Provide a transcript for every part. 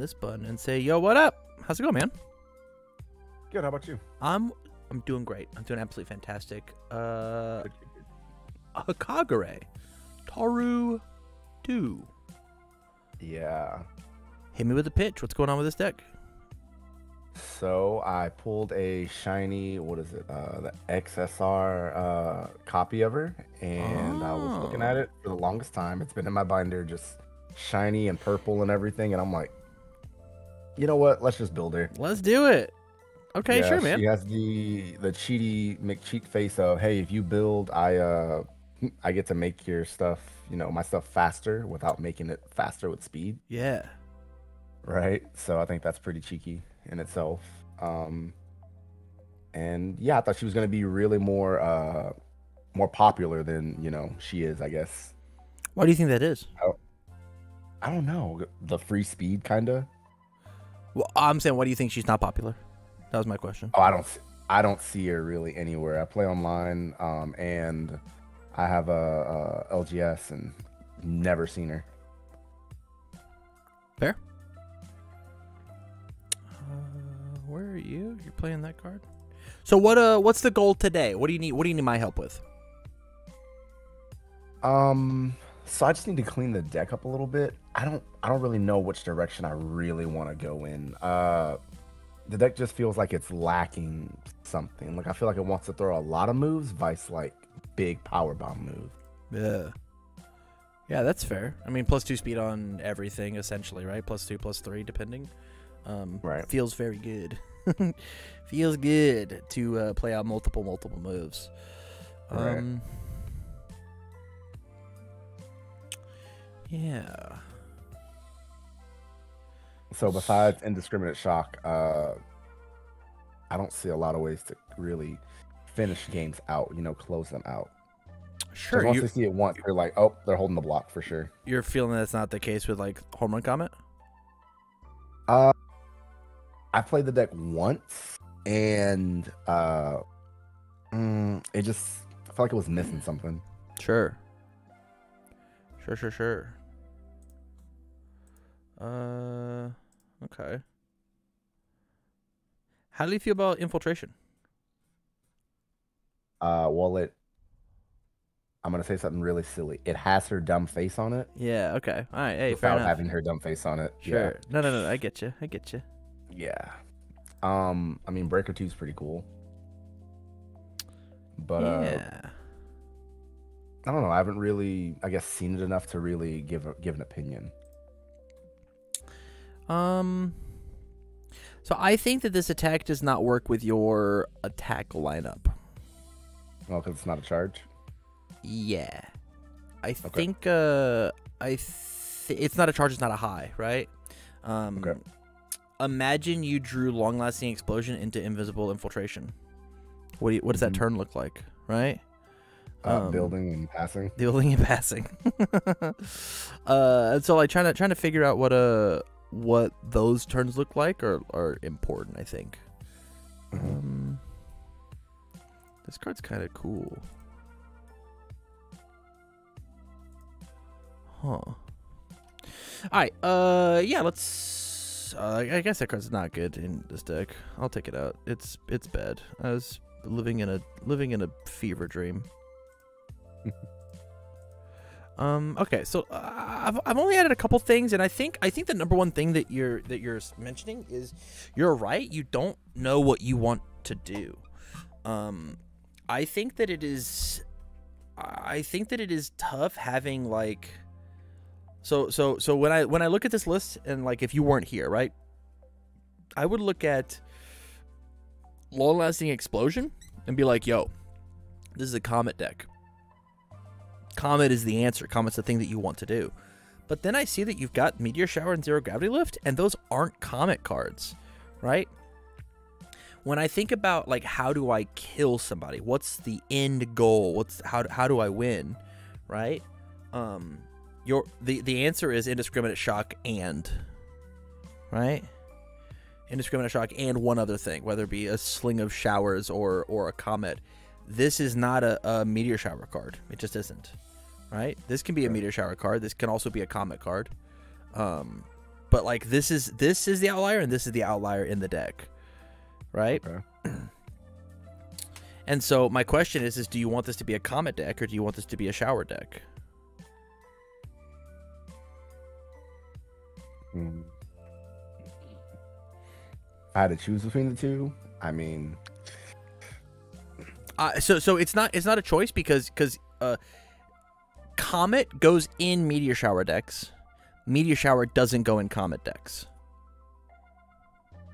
this button and say, yo, what up? How's it going, man? Good. How about you? I'm doing great. I'm doing absolutely fantastic. Good. Hagakure. Toru 2. Yeah. Hit me with the pitch. What's going on with this deck? So I pulled a shiny, what is it? The XSR copy of her, and I was looking at it for the longest time. It's been in my binder, just shiny and purple and everything, and I'm like, you know what? Let's just build her. Let's do it. Okay, Yeah, sure, man. She has the cheaty McCheat face of, hey, if you build, I get to make your stuff, my stuff faster without making it faster with speed. Yeah. Right. So I think that's pretty cheeky in itself. And yeah, I thought she was going to be really more popular than, she is, I guess. Why do you think that is? I don't know. The free speed kind of. Well, I'm saying, why do you think she's not popular? That was my question. Oh, I don't see her really anywhere. I play online, and I have a LGS and never seen her. Fair. Where are you? You're playing that card. So what's the goal today? What do you need? What do you need my help with? So I just need to clean the deck up a little bit. I don't really know which direction I really want to go in. The deck just feels like it's lacking something. Like I feel like it wants to throw a lot of moves, vice like big power bomb move. Yeah. Yeah, that's fair. I mean, +2 speed on everything essentially, right? +2, +3 depending. Right. Feels very good. Feels good to play out multiple moves. Right. Yeah. So besides indiscriminate shock, I don't see a lot of ways to really finish games out, close them out. Sure. Once they see it once, they're like, oh, they're holding the block for sure. You're feeling that's not the case with like Home Run Comet? I played the deck once, and it just I felt like it was missing something. Sure. Okay. How do you feel about Infiltration? Well, I'm gonna say something really silly. It has her dumb face on it. Yeah. Okay. All right. Hey, fair Without enough. having her dumb face on it. Sure. Yeah. No. I get you. Yeah. I mean, Breaker 2 is pretty cool. But yeah. I don't know. I haven't really, I guess, seen it enough to really give an opinion. So I think that this attack does not work with your attack lineup. Well, because it's not a charge. Yeah. I think it's not a charge, it's not a high, right? Okay. Imagine you drew Long-Lasting Explosion into Invisible Infiltration. What does that turn look like, right? Building and passing. Building and passing. And so like trying to figure out what those turns look like are important, I think. This card's kind of cool. Huh. All right. Yeah, let's I guess that card's not good in this deck. I'll take it out. It's bad. I was living in a fever dream. Okay, so I've only added a couple things, and I think the number one thing that you're mentioning is you're right. You don't know what you want to do. I think that it is tough having like. So when I look at this list, and like if you weren't here, right, I would look at Long-Lasting Explosion and be like, yo, this is a Comet deck. Comet is the answer. Comet's the thing that you want to do. But then I see that you've got Meteor Shower and Zero Gravity Lift, and those aren't Comet cards, right? When I think about like how do I kill somebody, what's the end goal? How do I win, right? The answer is Indiscriminate Shock right? Indiscriminate Shock and one other thing, whether it be a Sling of Showers or a Comet. This is not a Meteor Shower card. It just isn't, right? This can be a Meteor Shower card. This can also be a Comet card. but like this is the outlier and this is the outlier in the deck, right? Okay. And so my question is do you want this to be a Comet deck or do you want this to be a Shower deck? If I had to choose between the two, I mean, so it's not a choice because Comet goes in Meteor Shower decks. Meteor Shower doesn't go in Comet decks.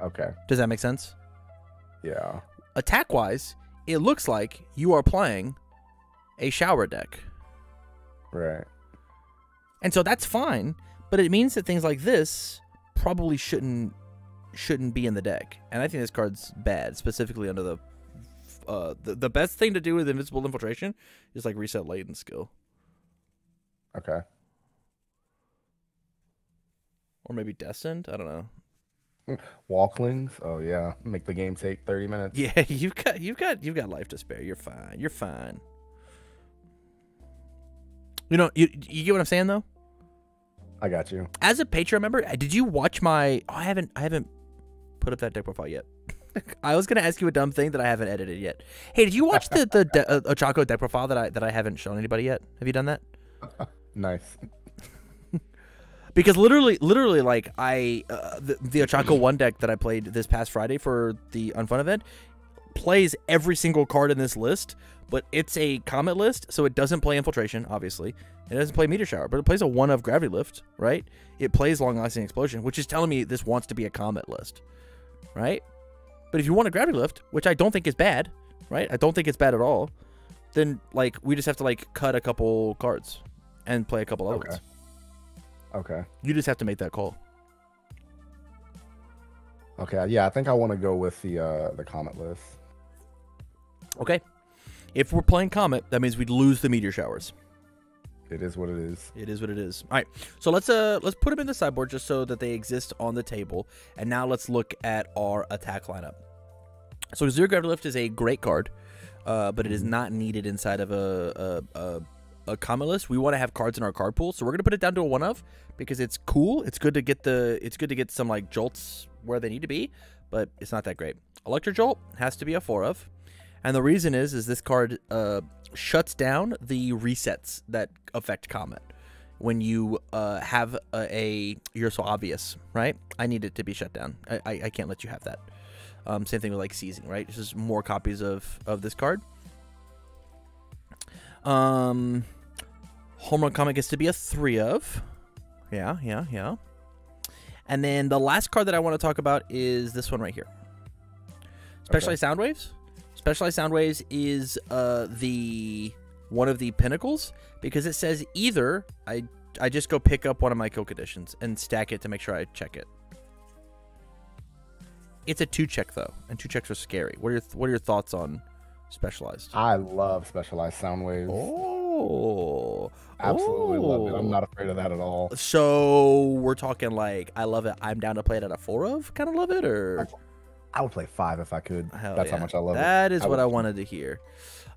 okay. Does that make sense? Yeah. Attack wise, it looks like you are playing a Shower deck. Right. And so that's fine, but it means that things like this probably shouldn't be in the deck. And I think this card's bad, specifically under the best thing to do with Invincible Infiltration is like reset latent skill. Okay. Or maybe Destined, I don't know. Walklings. Oh yeah, make the game take 30 minutes. Yeah, you've got life to spare. You're fine. You're fine. You know, you get what I'm saying though? I got you. As a Patreon member, did you watch my I haven't put up that deck profile yet. I was gonna ask you a dumb thing that I haven't edited yet. Hey, did you watch the Ochako deck profile that I haven't shown anybody yet? Have you done that? Nice. Because literally, like the Ochako 1 deck that I played this past Friday for the Unfun event plays every single card in this list, but it's a Comet list, so it doesn't play Infiltration, obviously. It doesn't play Meteor Shower, but it plays a 1 of Gravity Lift, right? It plays Long Lasting Explosion, which is telling me this wants to be a Comet list, right? But if you want a Gravity Lift, which I don't think is bad, right? I don't think it's bad at all. Then like we just have to like cut a couple cards and play a couple other ones. Okay. You just have to make that call. Okay. Yeah, I think I want to go with the Comet list. Okay. If we're playing Comet, that means we'd lose the Meteor Showers. It is what it is. It is what it is. All right. So let's put them in the sideboard just so that they exist on the table. And now let's look at our attack lineup. So Zero Gravity Lift is a great card, but it is not needed inside of a Comet list. We want to have cards in our card pool, so we're gonna put it down to a 1 of because it's cool. It's good to get some like jolts where they need to be, but it's not that great. Electro Jolt has to be a 4 of, and the reason is this card shuts down the resets that affect Comet. When you have you're so obvious, right? I need it to be shut down. I can't let you have that. Same thing with like seizing, right? This is more copies of this card. Home Run Comet gets to be a 3 of. Yeah. And then the last card that I want to talk about is this one right here. Specialized Sound Waves. Specialized Sound Waves is one of the pinnacles because it says either I just go pick up one of my kill conditions and stack it to make sure I check it. It's a 2-check though, and 2-checks are scary. What are your thoughts on Specialized? I love Specialized Sound Waves. Oh, absolutely love it. I'm not afraid of that at all. So we're talking like I love it. I'm down to play it at a 4 of. Kind of love it, or I would play 5 if I could. That's how much I love it. That is what I wanted to hear.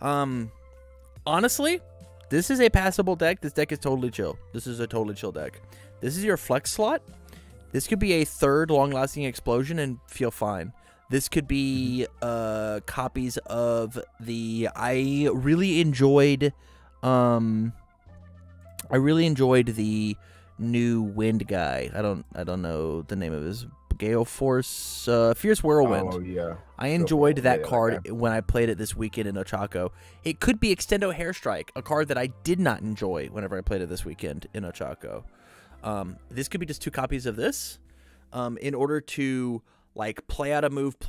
Honestly, this is a passable deck. This deck is totally chill. This is a totally chill deck. This is your flex slot. This could be a 3rd long-lasting explosion and feel fine. This could be copies of the. I really enjoyed the new Wind guy. I don't know the name of his. Gale Force, Fierce Whirlwind. Oh yeah. I enjoyed that card when I played it this weekend in Ochako. It could be Extendo Hairstrike, a card that I did not enjoy whenever I played it this weekend in Ochako. This could be just 2 copies of this, in order to like play out a move,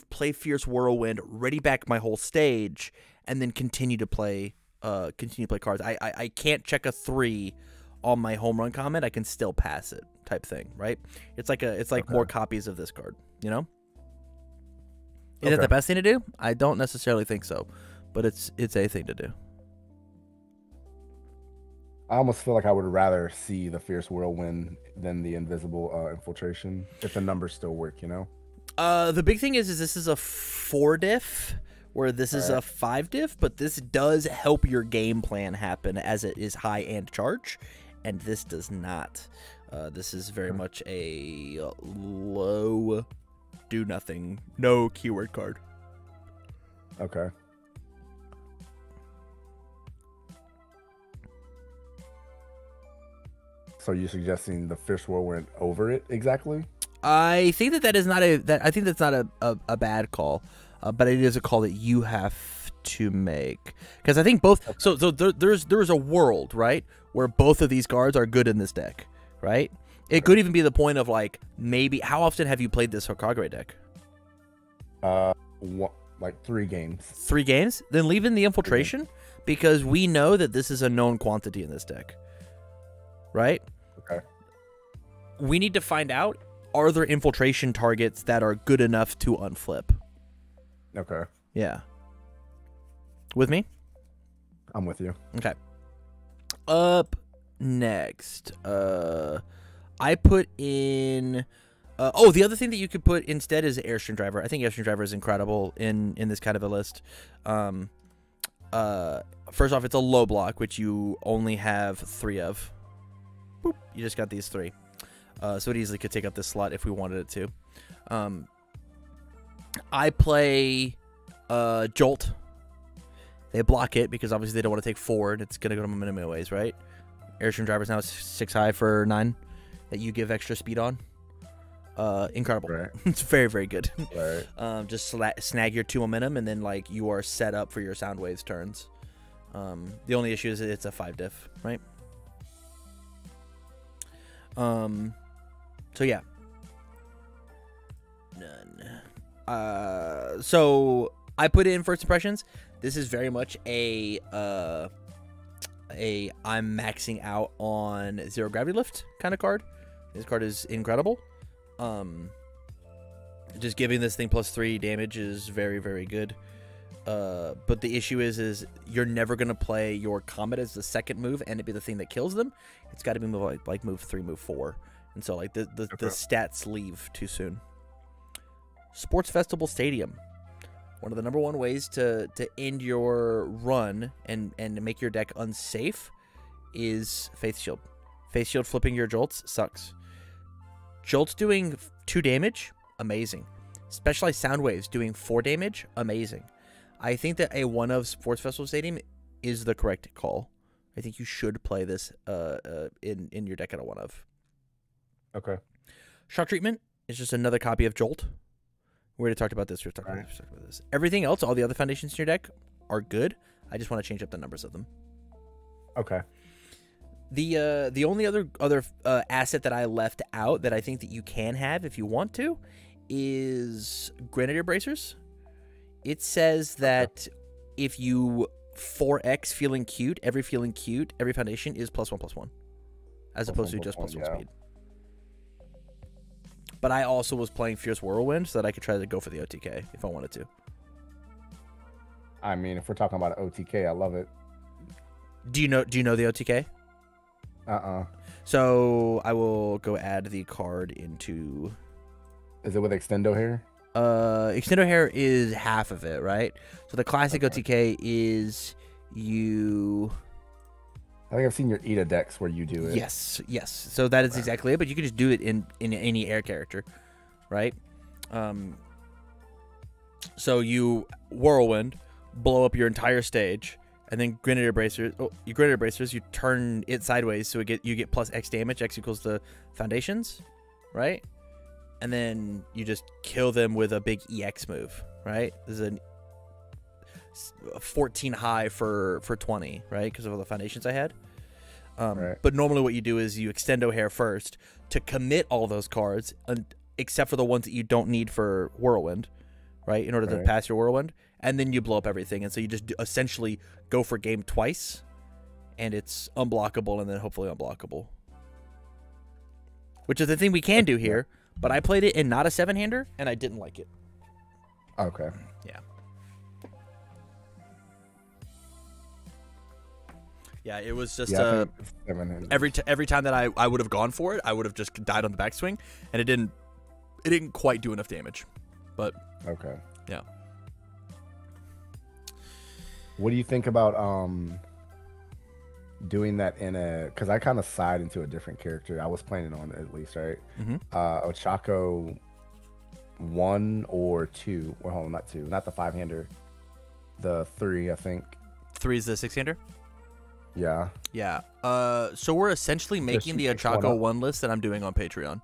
play Fierce Whirlwind, ready back my whole stage, and then continue to play cards. I can't check a 3 on my Home Run Comet. I can still pass it, type thing, right? It's like more copies of this card, you know? Is it the best thing to do? I don't necessarily think so, but it's a thing to do. I almost feel like I would rather see the Fierce Whirlwind than the Invisible Infiltration, if the numbers still work, you know? The big thing is this is a 4 diff, where this is a 5 diff, but this does help your game plan happen as it is high and charge, and this does not. This is very much a low, do nothing, no keyword card. Okay. So you're suggesting the Fierce Whirlwind over it exactly? I think that is not I think that's not a bad call, but it is a call that you have to make, because I think both. Okay. So there's a world, right, where both of these cards are good in this deck, right? It could even be the point of like, maybe, how often have you played this Hagakure deck? Like 3 games. 3 games? Then leave in the infiltration, because we know that this is a known quantity in this deck, right? Okay. We need to find out, are there infiltration targets that are good enough to unflip? Okay. Yeah. With me? I'm with you. Okay. Up next, I put in. The other thing that you could put instead is Airstream Driver. I think Airstream Driver is incredible in this kind of a list. First off, it's a low block, which you only have 3 of. Boop. You just got these 3. So it easily could take up this slot if we wanted it to. I play Jolt. They block it because obviously they don't want to take 4, and it's going to go to minimum ways, right? Airstream Driver's now 6 high for 9 that you give extra speed on. Incredible. Right. It's very, very good. Right. Just snag your 2 momentum, and then like you are set up for your sound waves turns. The only issue is it's a 5 diff, right? So yeah. None. So I put it in first impressions. This is very much a I'm maxing out on 0 gravity lift kind of card. This card is incredible. Just giving this thing +3 damage is very, very good. But the issue is you're never gonna play your Comet as the second move and it be the thing that kills them. It's got to be move like move 3, move 4, and so like the stats leave too soon. Sports Festival Stadium. One of the number 1 ways to end your run and make your deck unsafe is Faith Shield. Faith Shield flipping your Jolts sucks. Jolts doing 2 damage, amazing. Specialized Sound Waves doing 4 damage, amazing. I think that a 1 of Sports Festival Stadium is the correct call. I think you should play this in your deck at a 1 of. Okay. Shock Treatment is just another copy of Jolt. We already talked about this. We've talked about this. Everything else, all the other foundations in your deck are good. I just want to change up the numbers of them. Okay. The only other asset that I left out that I think that you can have if you want to is Grenadier Bracers. It says that if you 4x feeling cute, every foundation is +1/+1, as opposed to just +1 speed. But I also was playing Fierce Whirlwind so that I could try to go for the OTK if I wanted to. I mean, if we're talking about OTK, I love it. Do you know the OTK? So I will go add the card into. Is it with Extendo Hair? Extendo Hair is half of it, right? So the classic OTK is you. I think I've seen your Ida decks where you do it. Yes. So that is exactly it, but you can just do it in any air character, right? So you Whirlwind, blow up your entire stage, and then Grenadier Bracers. Oh, you Grenadier Bracers. You turn it sideways, so you get +X damage. X equals the foundations, right? And then you just kill them with a big EX move, right? This is a 14 high for 20, right? Because of all the foundations I had. But normally what you do is you Extendo Hair first to commit all those cards, except for the ones that you don't need for Whirlwind, right? In order to pass your Whirlwind. And then you blow up everything. And so you just essentially go for game twice, and it's unblockable and then hopefully unblockable. Which is the thing we can do here, but I played it in not a 7-hander, and I didn't like it. Okay. Yeah. Yeah, it was just every time that I would have gone for it, I would have just died on the backswing, and it didn't quite do enough damage. But okay. Yeah. What do you think about doing that in a because I kind of side into a different character. I was planning on it at least, right? Mm-hmm. Ochako 1 or 2. Well, hold on, not 2, not the 5-hander, the 3, I think. 3 is the 6-hander. Yeah. Yeah. So we're essentially making the Ochako 1 list that I'm doing on Patreon.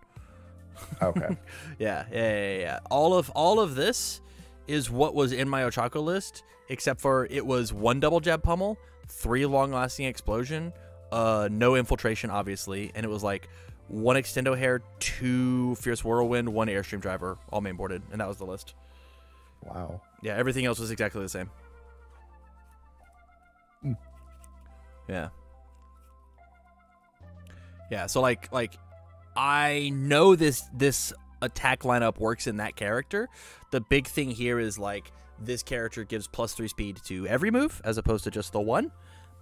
Okay. Yeah. All of this is what was in my Ochako list, except for it was 1 double jab pummel, 3 long-lasting explosion, no infiltration, obviously, and it was like 1 extendo hair, 2 fierce whirlwind, 1 airstream driver, all mainboarded, and that was the list. Wow. Yeah, everything else was exactly the same. Yeah. Yeah, so like I know this attack lineup works in that character. The big thing here is like this character gives +3 speed to every move as opposed to just the 1,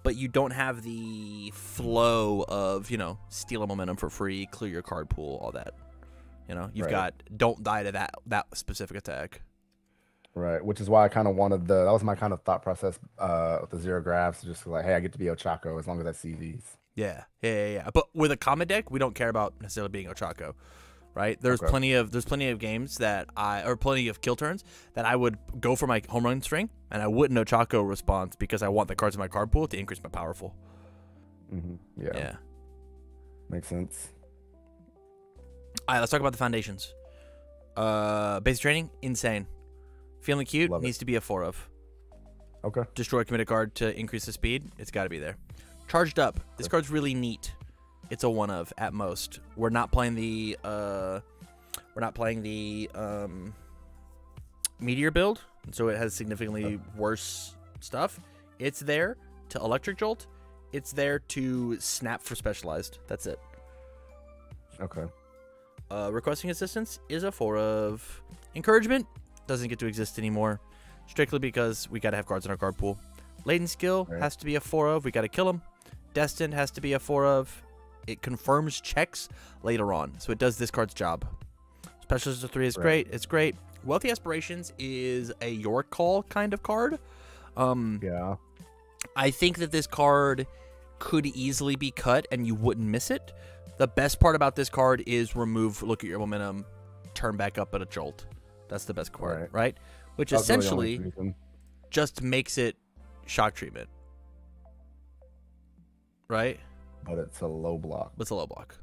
but you don't have the flow of, you know, steal a momentum for free, clear your card pool, all that. You know, you've got don't die to that specific attack. Right, which is why I kind of wanted that was my kind of thought process with the zero graphs, just like, hey, I get to be Ochako as long as I see these. Yeah. But with a common deck, we don't care about necessarily being Ochako, right? There's plenty of games that plenty of kill turns that I would go for my home run string, and I wouldn't Ochako response because I want the cards in my card pool to increase my powerful. Yeah. Makes sense. All right, let's talk about the foundations. Basic training, insane. Feeling cute, needs to be a 4 of. Okay. Destroy committed card to increase the speed. It's got to be there. Charged up. This card's really neat. It's a 1 of at most. We're not playing the meteor build, so it has significantly worse stuff. It's there to electric jolt. It's there to snap for specialized. That's it. Okay. Requesting assistance is a 4 of. Encouragement doesn't get to exist anymore, strictly because we got to have cards in our card pool. Latent skill has to be a 4 of. We got to kill him. Destined has to be a 4 of. It confirms checks later on, so it does this card's job. Specialist of 3 is great. It's great. Wealthy Aspirations is a your call kind of card. Yeah. I think that this card could easily be cut and you wouldn't miss it. The best part about this card is remove, look at your momentum, turn back up at a jolt. That's the best card, right? Which That's essentially really just makes it shock treatment. Right? But it's a low block. It's a low block.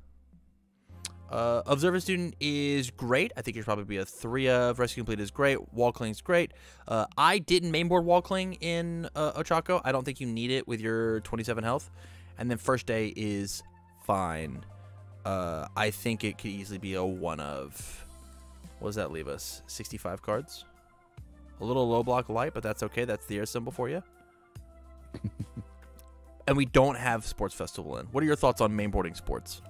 Observer Student is great. I think it should probably be a 3 of. Rescue Complete is great. Wall Cling is great. I didn't mainboard Wall Cling in Ochako. I don't think you need it with your 27 health. And then First Day is fine. I think it could easily be a 1 of. What does that leave us? 65 cards? A little low block light, but that's okay. That's the air symbol for you. And we don't have Sports Festival in. What are your thoughts on mainboarding sports?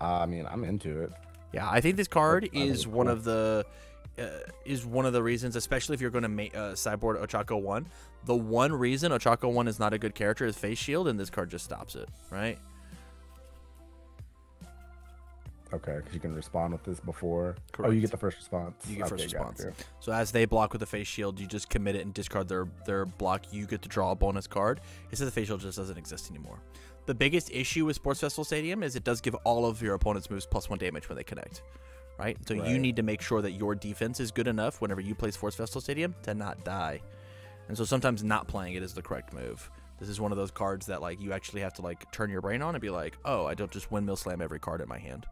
I mean, I'm into it. Yeah, I think this card is one of the reasons, especially if you're going to sideboard Ochako 1. The one reason Ochako 1 is not a good character is Face Shield, and this card just stops it, right? Okay, because you can respond with this before. Correct. Oh, you get the first response. You get first response. So as they block with the Face Shield, you just commit it and discard their block. You get to draw a bonus card. It says the Face Shield just doesn't exist anymore. The biggest issue with Sports Festival Stadium is it does give all of your opponent's moves +1 damage when they connect, right? So you need to make sure that your defense is good enough whenever you play Sports Festival Stadium to not die. And so sometimes not playing it is the correct move. This is one of those cards that like you actually have to like turn your brain on and be like, oh, I don't just windmill slam every card in my hand.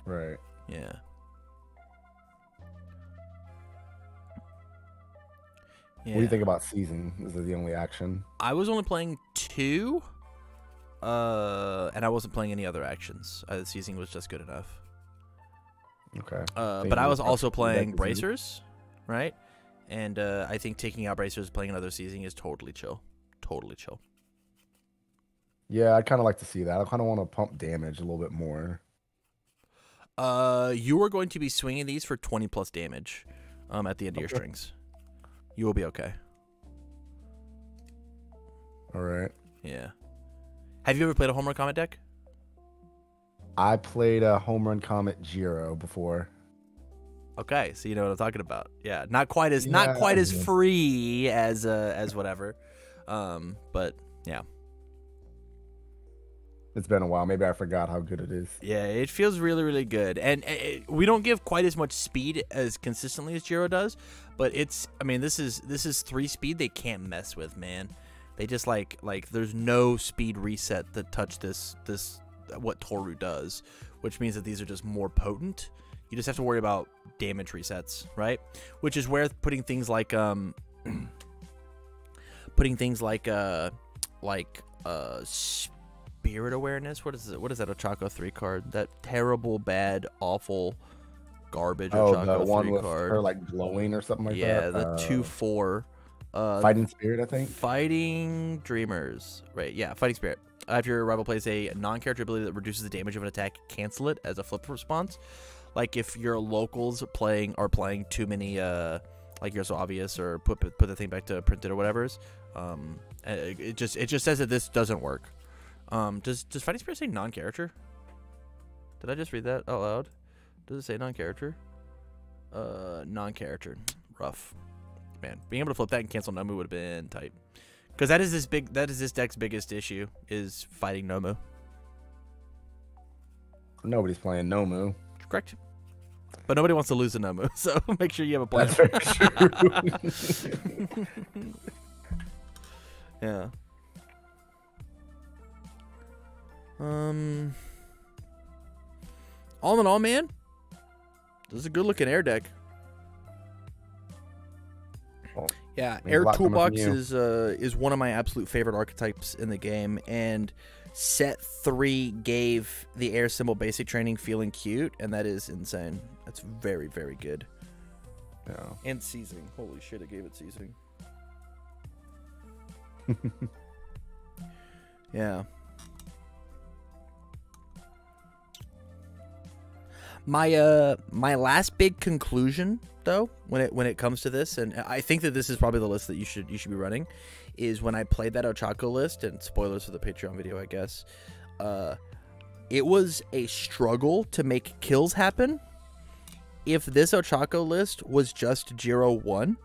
Right. Yeah. What do you think about season? Is it the only action? I was only playing 2, and I wasn't playing any other actions. Seizing was just good enough. Okay. But I was also playing bracers, right? And I think taking out bracers, playing another seizing is totally chill. Totally chill. Yeah, I'd kind of like to see that. I kind of want to pump damage a little bit more. You are going to be swinging these for 20+ damage at the end of your strings. You will be okay. All right. Yeah. Have you ever played a Home Run Comet deck? I played a Home Run Comet Giro before. Okay, so you know what I'm talking about. Yeah, not quite as free as whatever. But yeah. It's been a while. Maybe I forgot how good it is. Yeah, it feels really, really good. And we don't give quite as much speed as consistently as Jiro does, but it's, I mean, this is 3 speed they can't mess with, man. They just like there's no speed reset that touch this what Toru does, which means that these are just more potent. You just have to worry about damage resets, right? Which is where putting things like Spirit Awareness. What is it? What is that Ochako 3 card? That terrible, bad, awful, garbage Ochako the one 3 with card. her like glowing or something like that. Yeah, the 2/4. Fighting Spirit, I think. Fighting Dreamers. Right, yeah, Fighting Spirit. If your rival plays a non-character ability that reduces the damage of an attack, cancel it as a flip response. Like if your locals are playing too many like You're So Obvious or put the thing back to printed or whatever's. It just says that this doesn't work. Does Fighting Spirit say non-character? Did I just read that out loud? Does it say non-character? Non-character. Rough. Man, being able to flip that and cancel Nomu would have been tight. Because that is this deck's biggest issue, is fighting Nomu. Nobody's playing Nomu. Correct. But nobody wants to lose a Nomu, so make sure you have a plan. That's very true. Yeah. All in all, man, this is a good looking air deck. Well, yeah, Air Toolbox is one of my absolute favorite archetypes in the game, and set 3 gave the air symbol basic training feeling cute, and that is insane. That's very, very good. Yeah. And seasoning. Holy shit, it gave it seasoning. Yeah. My last big conclusion, though, when it comes to this, and I think that this is probably the list that you should be running, is when I played that Ochako list, and spoilers for the Patreon video, I guess. It was a struggle to make kills happen. If this Ochako list was just Jiro 1,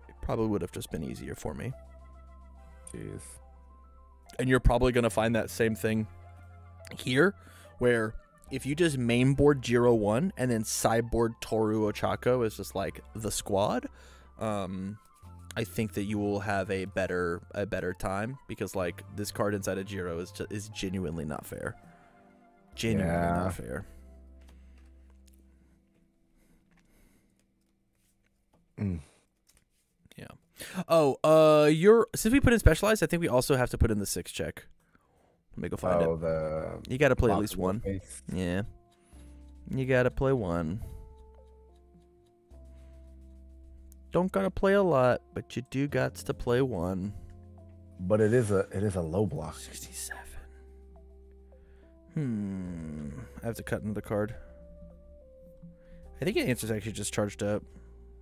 it probably would have just been easier for me. Jeez. And you're probably gonna find that same thing here, where if you just mainboard Jiro 1 and then sideboard Toru Ochako as just like the squad, I think that you will have a better time, because like this card inside of Jiro is genuinely not fair. Genuinely not fair. Yeah. Oh, since we put in Specialized, I think we also have to put in the 6 check. Let me go find it. You got to play at least 1. Face. Yeah. You got to play 1. Don't got to play a lot, but you do got to play 1. But it is a low block. 67. I have to cut another card. I think the answer's actually just charged up,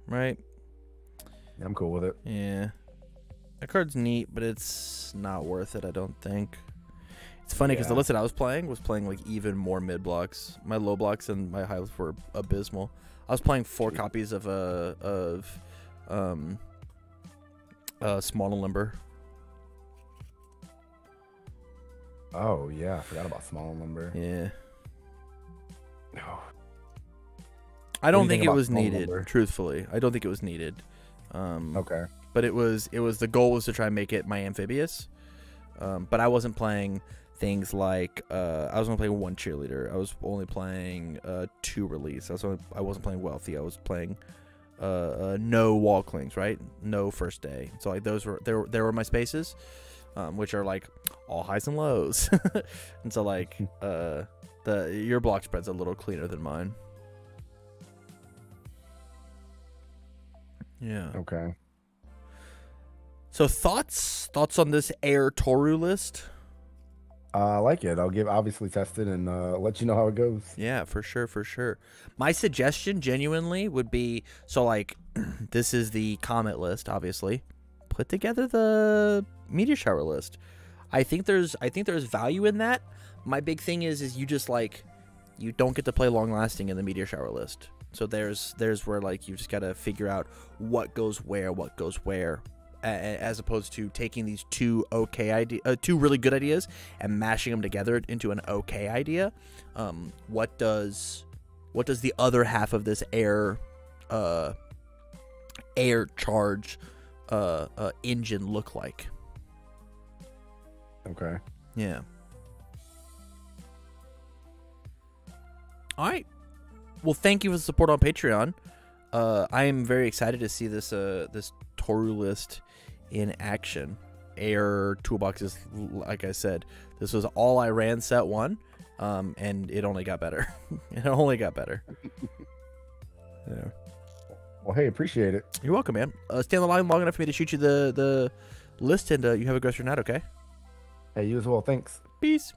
right? Yeah, I'm cool with it. Yeah. That card's neat, but it's not worth it, I don't think. It's funny because the list that I was playing like even more mid blocks. My low blocks and my highs were abysmal. I was playing 4 copies of Small and Limber. Oh yeah, I forgot about Small and Limber. Yeah. No. I don't think it was needed, truthfully. I don't think it was needed. Okay. But it was the goal was to try and make it my amphibious. But I wasn't playing things like I was only playing 1 cheerleader. I was only playing 2 release. I wasn't playing wealthy. I was playing no wall clings, right? No first day. So like those were there were my spaces, which are like all highs and lows. And so like your block spread's a little cleaner than mine. Yeah. Okay. So thoughts on this Air Toru list? I like it. I'll obviously test it and let you know how it goes. Yeah, for sure. My suggestion genuinely would be, so like this is the Comet list, obviously. Put together the Meteor Shower list. I think there's value in that. My big thing is you just like you don't get to play long lasting in the Meteor Shower list. So there's where like you just got to figure out what goes where as opposed to taking these two two really good ideas and mashing them together into an okay idea. What does the other half of this air charge engine look like? Okay. Yeah. All right. Well, thank you for the support on Patreon. I am very excited to see this Toru list in action. Air toolboxes, like I said, this was all I ran set 1, and it only got better. It only got better. Yeah. Well, hey, appreciate it. You're welcome, man. Stay on the line long enough for me to shoot you the list, and you have a great rest of your night, okay? Hey, you as well. Thanks. Peace.